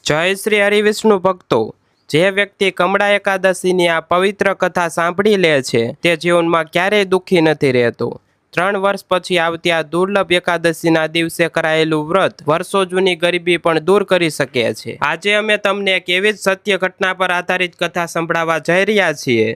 જય શ્રી હરિવિષ્ણુ ભક્તો। જે વ્યક્તિ કમળા એકાદશીની આ પવિત્ર કથા સાંભળી લે છે તે જીવનમાં ક્યારેય દુઃખી નથી રહેતો। 3 વર્ષ પછી આવતી આ દુર્લભ એકાદશીના દિવસે કરાયેલું વ્રત વર્ષો જૂની ગરીબી પણ દૂર કરી શકે છે। આજે અમે તમને એક એવી જ સત્ય ઘટના પર આધારિત કથા સંભળાવવા જઈ રહ્યા છીએ।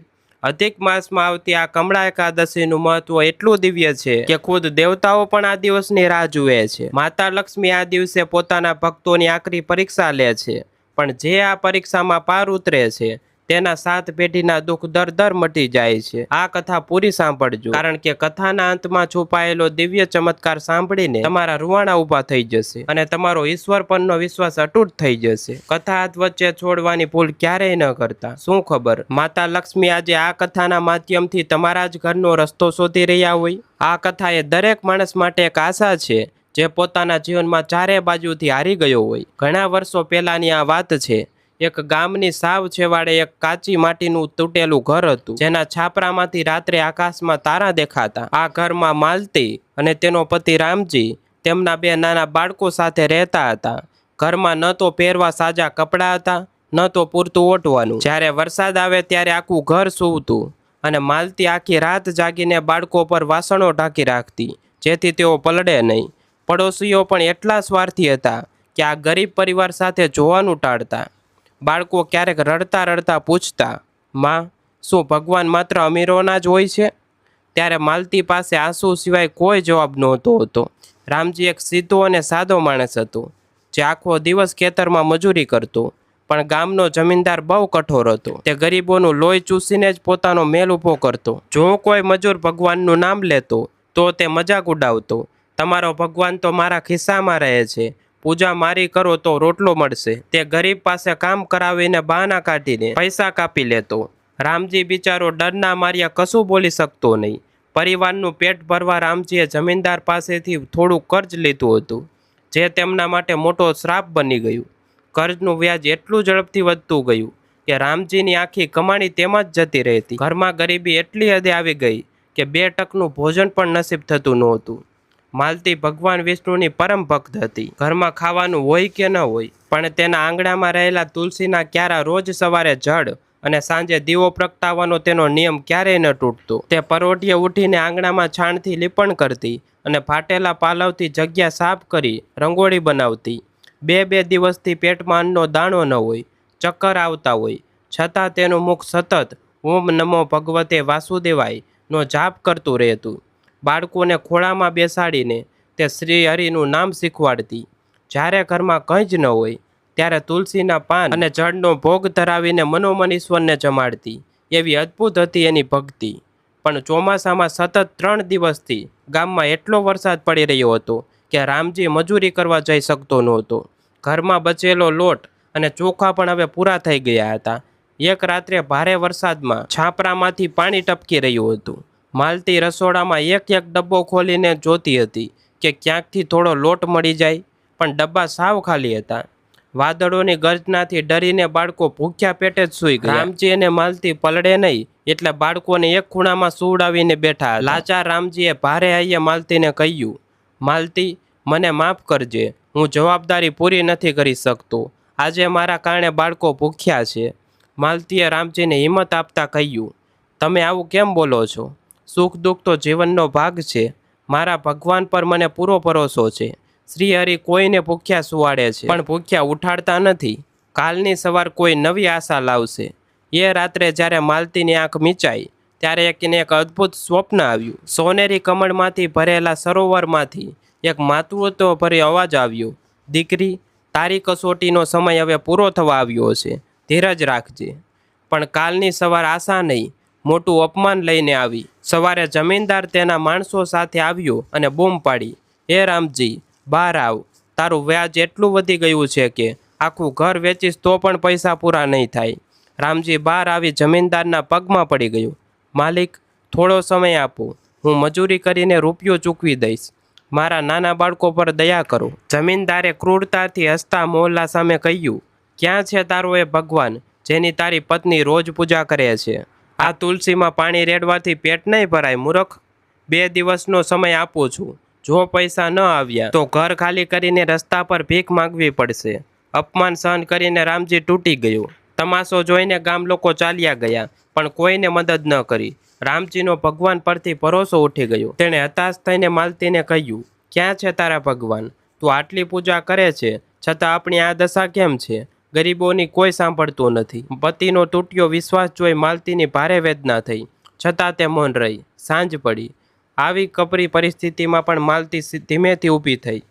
અધિક માસમાં આવતી આ કમળા એકાદશીનું મહત્વ એટલું દિવ્ય છે કે ખુદ દેવતાઓ પણ આ દિવસની રાહ જુએ છે। માતા લક્ષ્મી આ દિવસે પોતાના ભક્તોની આકરી પરીક્ષા લે છે, પણ જે આ પરીક્ષામાં પાર ઉતરે છે તેના 7 પેઢીના દુઃખ દર મટી જાય છે। આ કથા પૂરી સાંભળજો, કારણ કે કથાના અંતમાં છુપાયેલો દિવ્ય ચમત્કાર સાંભળીને તમારા રૂવાણા ઊભા થઈ જશે અને તમારો ઈશ્વર પરનો વિશ્વાસ અતૂટ થઈ જશે। કથા હાથ વચ્ચે છોડવાની ભૂલ ક્યારેય ન કરતા। શું ખબર, માતા લક્ષ્મી આજે આ કથાના માધ્યમથી તમારા જ ઘરનો રસ્તો શોધી રહ્યા હોય। આ કથા એ દરેક માણસ માટે એક આશા છે જે પોતાના જીવનમાં ચારે બાજુથી હારી ગયો હોય। ઘણા વર્ષો પહેલાની આ વાત છે। એક ગામની સાવ છેવાડે એક કાચી માટીનું તૂટેલું ઘર હતું, જેના છાપરામાંથી રાત્રે આકાશમાં તારા દેખાતા। આ ઘરમાં માલતી અને તેનો પતિ રામજી તેમના 2 નાના બાળકો સાથે રહેતા હતા। ઘરમાં ન તો પહેરવા સાજા કપડાં હતા, ન તો પૂરતું ઓઢવાનું। જ્યારે વરસાદ આવે ત્યારે આખું ઘર સૂવતું અને માલતી આખી રાત જાગીને બાળકો પર વાસણો ઢાંકી રાખતી, જેથી તેઓ પલળે નહીં। પડોશીઓ પણ એટલા સ્વાર્થી હતા કે આ ગરીબ પરિવાર સાથે જોવાનું ટાળતા। બાળકો ક્યારેક રડતા રડતા પૂછતા, માં, શું ભગવાન માત્ર અમીરોના જ હોય છે? ત્યારે માલતી પાસે આંસુ સિવાય કોઈ જવાબ નહોતો હોતો। રામજી એક સીધો અને સાદો માણસ હતો, જે આખો દિવસ ખેતરમાં મજૂરી કરતો, પણ ગામનો જમીનદાર બહુ કઠોર હતો। તે ગરીબોનું લોહી ચૂસીને જ પોતાનો મેલ ઊભો કરતો। જો કોઈ મજૂર ભગવાનનું નામ લેતો તો તે મજાક ઉડાવતો, તમારો ભગવાન તો મારા ખિસ્સામાં રહે છે, પૂજા મારી કરો તો રોટલો મળશે। તે ગરીબ પાસે કામ કરાવીને બહાના કાઢીને પૈસા કાપી લેતો। રામજી બિચારો ડરના માર્યા કશું બોલી શકતો નહીં। પરિવારનું પેટ ભરવા રામજીએ જમીનદાર પાસેથી થોડું કર્જ લીધું હતું, જે તેમના માટે મોટો શ્રાપ બની ગયું। કર્જનું વ્યાજ એટલું ઝડપથી વધતું ગયું કે રામજીની આખી કમાણી તેમાં જ જતી રહેતી। ઘરમાં ગરીબી એટલી હદે આવી ગઈ કે 2 ટકનું ભોજન પણ નસીબ થતું નહોતું। માલતી ભગવાન વિષ્ણુની પરમ ભક્ત હતી। ઘરમાં ખાવાનું હોય કે ન હોય, પણ તેના આંગણામાં રહેલા તુલસીના ક્યારા રોજ સવારે જળ અને સાંજે દીવો પ્રગટાવવાનો તેનો નિયમ ક્યારેય ન તૂટતો। તે પરોઢિયે ઉઠીને આંગણામાં છાણથી લીપણ કરતી અને ફાટેલા પાલવથી જગ્યા સાફ કરી રંગોળી બનાવતી। 2 દિવસથી પેટમાં અન્નનો દાણો ન હોય, ચક્કર આવતા હોય, છતાં તેનું મુખ સતત ઓમ નમો ભગવતે વાસુદેવાય નો જાપ કરતું રહેતું। બાળકોને ખોળામાં બેસાડીને તે શ્રી હરિનું નામ શીખવાડતી। જ્યારે ઘરમાં કંઈ જ ન હોય ત્યારે તુલસીના પાન અને જળનો ભોગ ધરાવીને મનોમન ઈશ્વરને જમાડતી। એવી અદ્ભુત હતી એની ભક્તિ। પણ ચોમાસામાં સતત 3 દિવસથી ગામમાં એટલો વરસાદ પડી રહ્યો હતો કે રામજી મજૂરી કરવા જઈ શકતો નહોતો। ઘરમાં બચેલો લોટ અને ચોખા પણ હવે પૂરા થઈ ગયા હતા। એક રાત્રે ભારે વરસાદમાં છાપરામાંથી પાણી ટપકી રહ્યું હતું। માલતી રસોડામાં એક ડબ્બો ખોલીને જોતી હતી કે ક્યાંકથી થોડો લોટ મળી જાય, પણ ડબ્બા સાવ ખાલી હતા। વાદળોની ગર્જનાથી ડરીને બાળકો ભૂખ્યા પેટે જ સૂઈ ગયા। રામજી અને માલતી પલળે નહીં એટલે બાળકોને એક ખૂણામાં સુવડાવીને બેઠા હતા। લાચાર રામજીએ ભારે હૈયે માલતીને કહ્યું, માલતી, મને માફ કરજે, હું જવાબદારી પૂરી નથી કરી શકતો। આજે મારા કારણે બાળકો ભૂખ્યા છે। માલતીએ રામજીને હિંમત આપતા કહ્યું, તમે આવું કેમ બોલો છો? સુખ દુઃખ તો જીવનનો ભાગ છે। મારા ભગવાન પર મને પૂરો ભરોસો છે। શ્રી હરિ કોઈને ભૂખ્યા સુવાડે છે, પણ ભૂખ્યા ઉઠાડતા નથી। કાલની સવાર કોઈ નવી આશા લાવશે। એ રાત્રે જ્યારે માલતીની આંખ મીચાઈ ત્યારે એક અદ્ભુત સ્વપ્ન આવ્યું। સોનેરી કમળમાંથી ભરેલા સરોવરમાંથી એક માતૃત્વભર્યો અવાજ આવ્યો, દીકરી, તારી કસોટીનો સમય હવે પૂરો થવા આવ્યો છે, ધીરજ રાખજે। પણ કાલની સવાર આશા નહીં, મોટું અપમાન લઈને આવી। સવારે જમીનદાર તેના માણસો સાથે આવ્યો અને બૂમ પાડી, હે રામજી, બહાર આવ, તારું વ્યાજ એટલું વધી ગયું છે કે આખું ઘર વેચીશ તો પણ પૈસા પૂરા નહીં થાય। રામજી બહાર આવી જમીનદારના પગમાં પડી ગયું, માલિક, થોડો સમય આપો, હું મજૂરી કરીને રૂપિયો ચૂકવી દઈશ। મારા નાના બાળકો પર દયા કરો। જમીનદારે ક્રૂરતાથી હસતા મોહલ્લા સામે કહ્યું, ક્યાં છે તારો એ ભગવાન જેની તારી પત્ની રોજ પૂજા કરે છે? આ તુલસીમાં પાણી રેડવાથી પેટ નહીં ભરાય મૂર્ખ। 2 દિવસનો સમય આપું છું, જો પૈસા ન આવ્યા તો ઘર ખાલી કરીને રસ્તા પર ભીખ માંગવી પડશે। અપમાન સહન કરીને રામજી તૂટી ગયો. તમાશો જોઈને ગામ લોકો ચાલ્યા ગયા, પણ કોઈને મદદ ન કરી. રામજીનો ભગવાન પરથી ભરોસો ઉઠી ગયો. તેણે હતાશ થઈને માલતીને કહ્યું, ક્યાં છે તારા ભગવાન? તું આટલી પૂજા કરે છે, છતાં આપણી આ દશા કેમ છે? ગરીબોની કોઈ સાંભળતું નથી. પતિનો તૂટ્યો વિશ્વાસ જોઈ માલતીની ભારે વેદના થઈ, છતાં તે મૌન રહી. સાંજ પડી. આવી કપરી પરિસ્થિતિમાં પણ માલતી ધીમેથી ઊભી થઈ.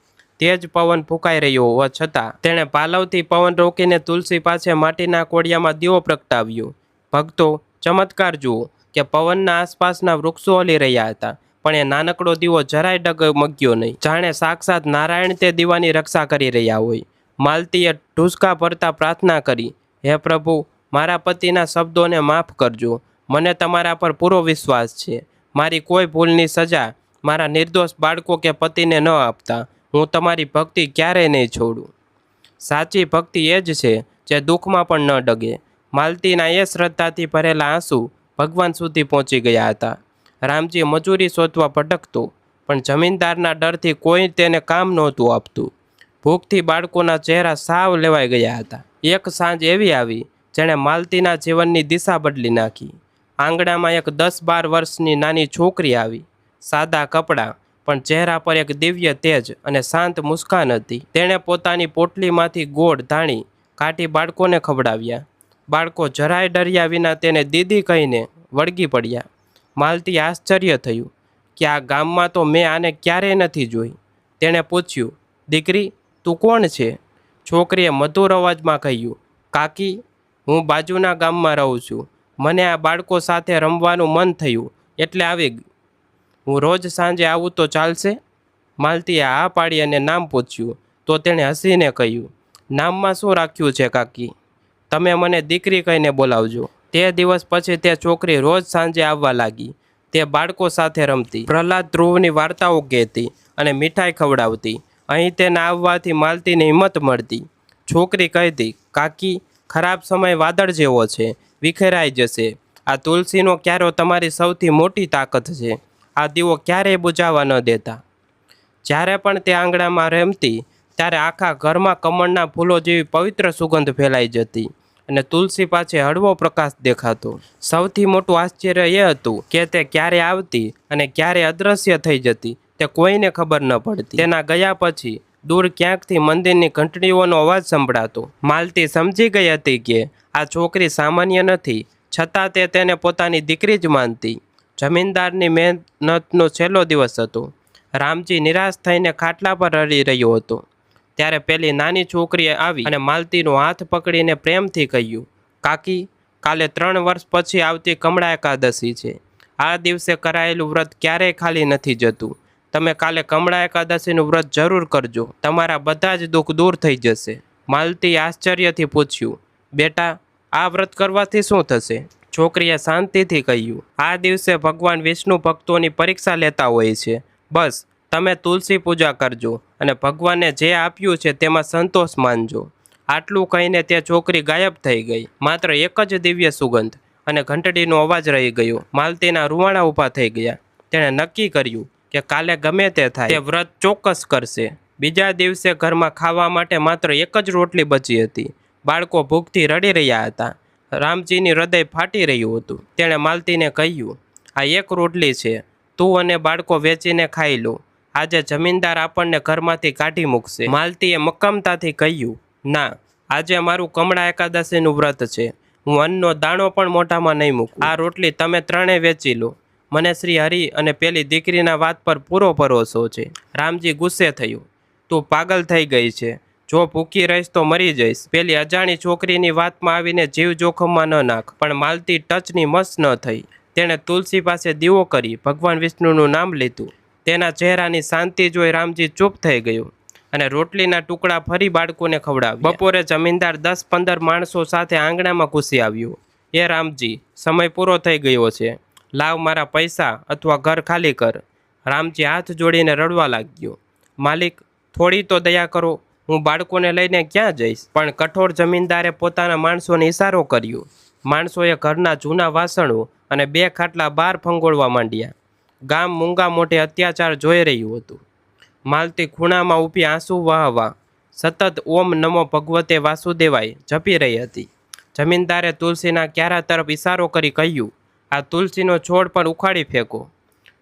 તેજ પવન ફૂંકાઈ રહ્યો હોવા છતાં તેણે પાલવથી પવન રોકીને તુલસી પાસે માટીના કોડિયામાં દીવો પ્રગટાવ્યો. ભક્તો, ચમત્કાર જુઓ કે પવનના આસપાસના વૃક્ષો હલી રહ્યા હતા, પણ એ નાનકડો દીવો જરાય ડગમગ્યો નહીં, જાણે સાક્ષાત નારાયણ તે દીવાની રક્ષા કરી રહ્યા હોય. માલતીએ ઢૂસકા ભરતા પ્રાર્થના કરી, હે પ્રભુ, મારા પતિના શબ્દોને માફ કરજો. મને તમારા પર પૂરો વિશ્વાસ છે. મારી કોઈ ભૂલની સજા મારા નિર્દોષ બાળકો કે પતિને ન આપતા. હું તમારી ભક્તિ ક્યારેય નહીં છોડું. સાચી ભક્તિ એ જ છે જે દુઃખમાં પણ ન ડગે. માલતીના એ શ્રદ્ધાથી ભરેલા આંસુ ભગવાન સુધી પહોંચી ગયા હતા. રામજી મજૂરી શોધવા ભટકતો, પણ જમીનદારના ડરથી કોઈ તેને કામ નહોતું આપતું. ભૂખથી બાળકોના ચહેરા સાવ લેવાઈ ગયા હતા. એક સાંજ એવી આવી જેણે માલતીના જીવનની દિશા બદલી નાખી. આંગણામાં એક 10-12 વર્ષની નાની છોકરી આવી. સાદા કપડાં, પણ ચહેરા પર એક દિવ્ય તેજ અને શાંત મુસ્કાન હતી. તેણે પોતાની પોટલીમાંથી ગોળ ધાણી કાઢી બાળકોને ખવડાવ્યા. બાળકો જરાય ડર્યા વિના તેને દીદી કહીને વળગી પડ્યા. માલતી આશ્ચર્ય થયું કે આ ગામમાં તો મેં આને ક્યારેય નથી જોઈ. તેણે પૂછ્યું, દીકરી, તું કોણ છે? છોકરીએ મધુર અવાજમાં કહ્યું, કાકી, હું બાજુના ગામમાં રહું છું. મને આ બાળકો સાથે રમવાનું મન થયું એટલે આવી ગઈ. હું રોજ સાંજે આવું તો ચાલશે? માલતીએ હા પાડી અને નામ પૂછ્યું તો તેણે હસીને કહ્યું, નામમાં શું રાખ્યું છે કાકી? તમે મને દીકરી કહીને બોલાવજો. તે દિવસ પછી તે છોકરી રોજ સાંજે આવવા લાગી. તે બાળકો સાથે રમતી, પ્રહલાદ ધ્રુવની વાર્તાઓ કહેતી અને મીઠાઈ ખવડાવતી. અહીં તેના આવવાથી માલતીને હિંમત મળતી. છોકરી કહેતી, કાકી, ખરાબ સમય વાદળ જેવો છે, વિખેરાઈ જશે. આ તુલસીનો ક્યારો તમારી સૌથી મોટી તાકાત છે. આ દીવો ક્યારેય બુઝાવા ન દેતા. જ્યારે પણ તે આંગણામાં રમતી ત્યારે આખા ઘરમાં કમળના ફૂલો જેવી પવિત્ર સુગંધ ફેલાઈ જતી અને તુલસી પાસે હળવો પ્રકાશ દેખાતો. સૌથી મોટું આશ્ચર્ય એ હતું કે તે ક્યારે આવતી અને ક્યારે અદૃશ્ય થઈ જતી તે કોઈને ખબર ન પડતી. તેના ગયા પછી દૂર ક્યાંકથી મંદિરની ઘંટડીઓનો અવાજ સંભળાતો. માલતી સમજી ગઈ હતી કે આ છોકરી સામાન્ય નથી, છતાં તે તેને પોતાની દીકરી જ માનતી. જમીનદારની મહેનતનો છેલ્લો દિવસ હતો. રામજી નિરાશ થઈને ખાટલા પર રડી રહ્યો હતો. ત્યારે પેલી નાની છોકરીએ આવી અને માલતીનો હાથ પકડીને પ્રેમથી કહ્યું, કાકી, કાલે 3 વર્ષ પછી આવતી કમળા એકાદશી છે. આ દિવસે કરાયેલું વ્રત ક્યારેય ખાલી નથી જતું. તમે કાલે કમળા એકાદશીનું વ્રત જરૂર કરજો. તમારા બધા જ દુઃખ દૂર થઈ જશે. માલતીએ આશ્ચર્યથી પૂછ્યું, બેટા, આ વ્રત કરવાથી શું થશે? છોકરીએ શાંતિથી કહ્યું, આ દિવસે ભગવાન વિષ્ણુ ભક્તોની પરીક્ષા લેતા હોય છે. બસ તમે તુલસી પૂજા કરજો અને ભગવાનને જે આપ્યું છે તેમાં સંતોષ માનજો. આટલું કહીને તે છોકરી ગાયબ થઈ ગઈ. માત્ર એક જ દિવ્ય સુગંધ અને ઘંટડીનો અવાજ રહી ગયો. માલતીના રૂવાણા ઊભા થઈ ગયા. તેણે નક્કી કર્યું કે કાલે ગમે તે થાય તે વ્રત ચોક્કસ કરશે. બીજા દિવસે ઘરમાં ખાવા માટે માત્ર એક જ રોટલી બચી હતી. બાળકો ભૂખથી રડી રહ્યા હતા. રામજીની હૃદય ફાટી રહ્યું હતું. તેણે માલતીને કહ્યું, આ એક રોટલી છે, તું અને બાળકો વેચીને ખાઈ લો. આજે જમીનદાર આપણને ઘરમાંથી કાઢી મૂકશે. માલતીએ મક્કમતાથી કહ્યું, ના, આજે મારું કમળા એકાદશીનું વ્રત છે. હું અન્નનો દાણો પણ મોઢામાં નહીં મૂકું. આ રોટલી તમે ત્રણેય વેચી લો. મને શ્રી હરિ અને પેલી દીકરીના વાત પર પૂરો ભરોસો છે. રામજી ગુસ્સે થયું, તું પાગલ થઈ ગઈ છે. જો ભૂખી રહીશ તો મરી જઈશ. પેલી અજાણી છોકરીની વાતમાં આવીને જીવ જોખમમાં ન નાખ. પણ માલતી ટચની મસ ન થઈ. તેણે તુલસી પાસે દીવો કરી ભગવાન વિષ્ણુનું નામ લીધું. તેના ચહેરાની શાંતિ જોઈ રામજી ચૂપ થઈ ગયો અને રોટલીના ટુકડા ફરી બાળકોને ખવડાવ્યા. બપોરે જમીનદાર 10-15 માણસો સાથે આંગણામાં ઘૂસી આવ્યો. એ રામજી, સમય પૂરો થઈ ગયો છે. લાવ મારા પૈસા અથવા ઘર ખાલી કર. રામજી હાથ જોડીને રડવા લાગ્યો. માલિક, થોડી તો દયા કરો. હું બાળકોને લઈને ક્યાં જઈશ? પણ કઠોર જમીનદારે પોતાના માણસોને ઇશારો કર્યો. માણસોએ ઘરના જૂના વાસણો અને 2 ખાટલા બહાર ફંગોળવા માંડ્યા. ગામ મૂંગા મોઢે અત્યાચાર જોઈ રહ્યું હતું. માલતી ખૂણામાં ઊભી આંસુ વહાવા સતત ઓમ નમો ભગવતે વાસુદેવાય જપી રહી હતી. જમીનદારે તુલસીના ક્યારા તરફ ઇશારો કરી કહ્યું, આ તુલસીનો છોડ પણ ઉખાડી ફેંકો.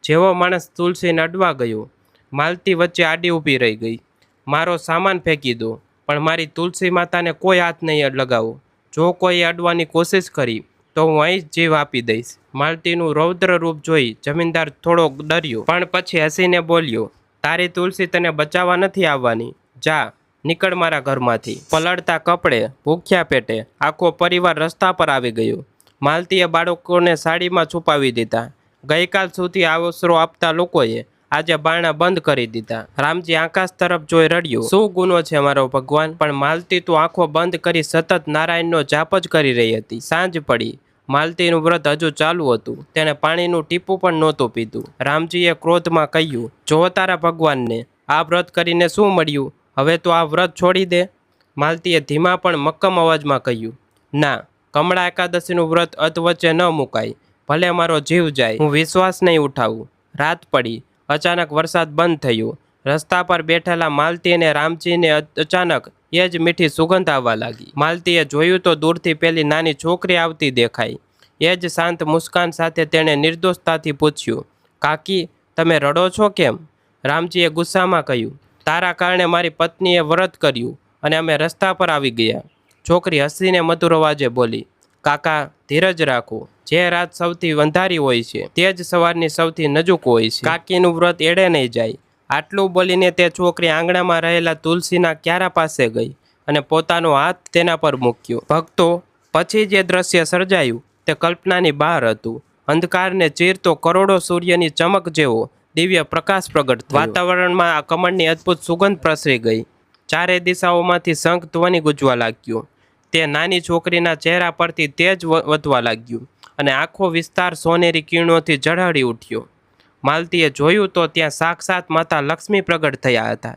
જેવો માણસ તુલસીને અડવા ગયો, માલતી વચ્ચે આડી ઊભી રહી ગઈ. મારો સામાન ફેંકી દો, પણ મારી તુલસી માતાને કોઈ હાથ નહીં લગાવો. જો કોઈએ અડવાની કોશિશ કરી તો હું અહીં જ જીવ આપી દઈશ. માલતીનું રૌદ્ર રૂપ જોઈ જમીનદાર થોડો ડર્યો, પણ પછી હસીને બોલ્યો, તારી તુલસી તને બચાવવા નથી આવવાની. જા, નીકળ મારા ઘરમાંથી. પલળતા કપડે, ભૂખ્યા પેટે આખો પરિવાર રસ્તા પર આવી ગયો. માલતીએ બાળકોને સાડીમાં છુપાવી દીધા. ગઈકાલ સુધી આશરો આપતા લોકોએ આજે બારણા બંધ કરી દીધા. રામજી આકાશ તરફ જોઈ રડ્યો, શું ગુનો છે મારો ભગવાન? પણ માલતી તો આંખો બંધ કરી સતત નારાયણનો જાપ જ કરી રહી હતી. સાંજ પડી. માલતીનું વ્રત હજુ ચાલુ હતું. તેણે પાણીનું ટીપું પણ નહોતું પીધું. રામજીએ ક્રોધમાં કહ્યું, જો તારા ભગવાનને આ વ્રત કરીને શું મળ્યું? હવે તો આ વ્રત છોડી દે. માલતીએ ધીમા પણ મક્કમ અવાજમાં કહ્યું, ના, કમળા એકાદશીનું વ્રત અધવચ્ચે ન મુકાય. ભલે મારો જીવ જાય, હું વિશ્વાસ નહીં ઉઠાવું. રાત પડી. અચાનક વરસાદ બંધ થયો. રસ્તા પર બેઠેલા માલતી અને રામજીને અચાનક એ જ મીઠી સુગંધ આવવા લાગી. માલતીએ જોયું તો દૂરથી પેલી નાની છોકરી આવતી દેખાઈ. એ જ શાંત મુસ્કાન સાથે તેણે નિર્દોષતાથી પૂછ્યું, કાકી, તમે રડો છો કેમ? રામજીએ ગુસ્સામાં કહ્યું, તારા કારણે મારી પત્નીએ વ્રત કર્યું અને અમે રસ્તા પર આવી ગયા. છોકરી હસીને મધુર અવાજે બોલી, કાકા, ધીરજ રાખો. જે રાત સૌથી અંધારી હોય છે તે જ સવારની સૌથી નજીક હોય છે. કાકીનું વ્રત એડે નહીં જાય. આટલું બોલીને તે છોકરી આંગણામાં રહેલા તુલસીના ક્યારા પાસે ગઈ અને પોતાનો હાથ તેના પર મૂક્યો. ભક્તો, પછી જે દ્રશ્ય સર્જાયું તે કલ્પનાની બહાર હતું. અંધકારને ચીરતો કરોડો સૂર્યની ચમક જેવો દિવ્ય પ્રકાશ પ્રગટ થયો. વાતાવરણમાં આ કમળની અદ્ભુત સુગંધ પ્રસરી ગઈ. ચારે દિશાઓમાંથી શંખ ધ્વનિ ગુંજવા લાગ્યો. તે નાની છોકરીના ચહેરા પરથી તેજ વધવા લાગ્યું અને આખો વિસ્તાર સોનેરી કિરણોથી ઝળહળી ઉઠ્યો. માલતીએ જોયું તો ત્યાં સાક્ષાત માતા લક્ષ્મી પ્રગટ થયા હતા.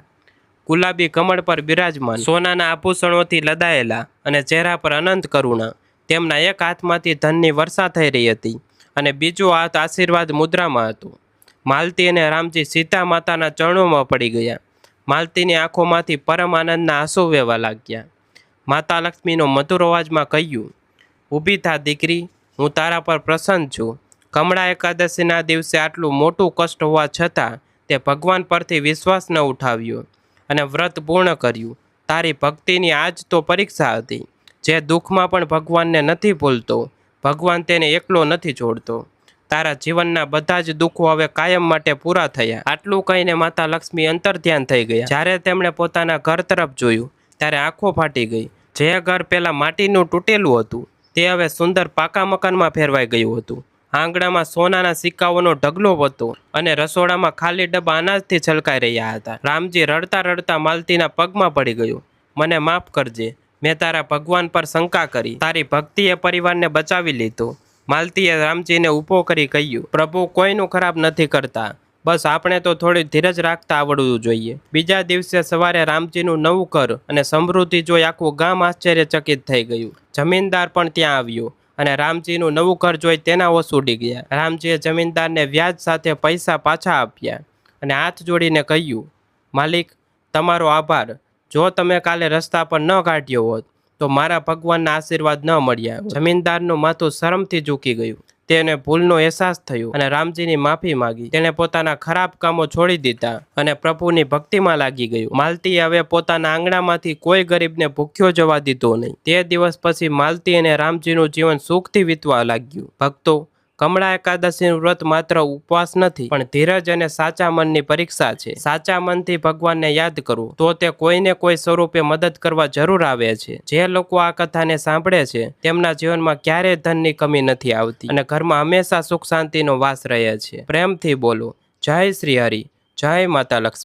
ગુલાબી કમળ પર બિરાજમાન, સોનાના આભૂષણોથી લદાયેલા અને ચહેરા પર અનંત કરુણા. તેમના એક હાથમાંથી ધનની વર્ષા થઈ રહી હતી અને બીજો હાથ આશીર્વાદ મુદ્રામાં હતો. માલતી અને રામજી સીતા માતાના ચરણોમાં પડી ગયા. માલતીની આંખોમાંથી પરમ આનંદના આંસુ વહેવા લાગ્યા. માતા લક્ષ્મીનો મધુર અવાજમાં કહ્યું, ઊભી થા દીકરી, હું તારા પર પ્રસન્ન છું. કમળા એકાદશીના દિવસે આટલું મોટું કષ્ટ હોવા છતાં તે ભગવાન પરથી વિશ્વાસ ન ઉઠાવ્યો અને વ્રત પૂર્ણ કર્યું. તારી ભક્તિની આજ તો પરીક્ષા હતી. જે દુઃખમાં પણ ભગવાનને નથી ભૂલતો, ભગવાન તેને એકલો નથી છોડતો. તારા જીવનના બધા જ દુઃખો હવે કાયમ માટે પૂરા થયા. આટલું કહીને માતા લક્ષ્મી અંતર્ધ્યાન થઈ ગયા. જ્યારે તેમણે પોતાના ઘર તરફ જોયું ત્યારે આંખો ફાટી ગઈ. જે ઘર પહેલાં માટીનું તૂટેલું હતું તે હવે સુંદર પાકા મકાનમાં ફેરવાઈ ગયું હતું. આંગણામાં સોનાના સિક્કાઓનો ઢગલો હતો અને રસોડામાં ખાલી ડબ્બા અનાજથી છલકાઈ રહ્યા હતા. રામજી રડતા રડતા માલતીના પગમાં પડી ગયો. મને માફ કરજે, મેં તારા ભગવાન પર શંકા કરી. તારી ભક્તિએ પરિવારને બચાવી લીધો. માલતીએ રામજીને ઊભો કરી કહ્યું, પ્રભુ કોઈનું ખરાબ નથી કરતા, બસ આપણે તો થોડી ધીરજ રાખતા આવડવું જોઈએ. બીજા દિવસે સવારે રામજીનું નવું ઘર અને સમૃદ્ધિ જોઈ આખું ગામ આશ્ચર્યચકિત થઈ ગયું. જમીનદાર પણ ત્યાં આવ્યો અને રામજીનું નવું ઘર જોઈ તેના હોશ ઉડી ગયા. રામજીએ જમીનદારને વ્યાજ સાથે પૈસા પાછા આપ્યા અને હાથ જોડીને કહ્યું, માલિક, તમારો આભાર. જો તમે કાલે રસ્તા પર ન કાઢ્યો હોત તો મારા ભગવાનના આશીર્વાદ ન મળ્યા. જમીનદારનું માથું શરમથી ઝૂકી ગયું. તેને ભૂલનો અહેસાસ થયો અને રામજીની માફી માંગી. તેણે પોતાના ખરાબ કામો છોડી દીધા અને પ્રભુની ભક્તિમાં લાગી ગયું. માલતીએ હવે પોતાના આંગણામાંથી કોઈ ગરીબને ભૂખ્યો જવા દીધો નહીં. તે દિવસ પછી માલતી અને રામજીનું જીવન સુખથી વીતવા લાગ્યું. ભક્તો, કમળા એકાદશીનું વ્રત માત્ર ઉપવાસ નથી, પણ ધીરજ અને સાચા મનની પરીક્ષા છે. સાચા મનથી ભગવાનને યાદ કરવું તો તે કોઈને કોઈ સ્વરૂપે મદદ કરવા જરૂર આવે છે. જે લોકો આ કથાને સાંભળે છે તેમના જીવનમાં ક્યારેય ધનની કમી નથી આવતી અને ઘરમાં હંમેશા સુખ શાંતિનો વાસ રહે છે. પ્રેમથી બોલો, જય શ્રી હરિ, જય માતા લક્ષ્મી.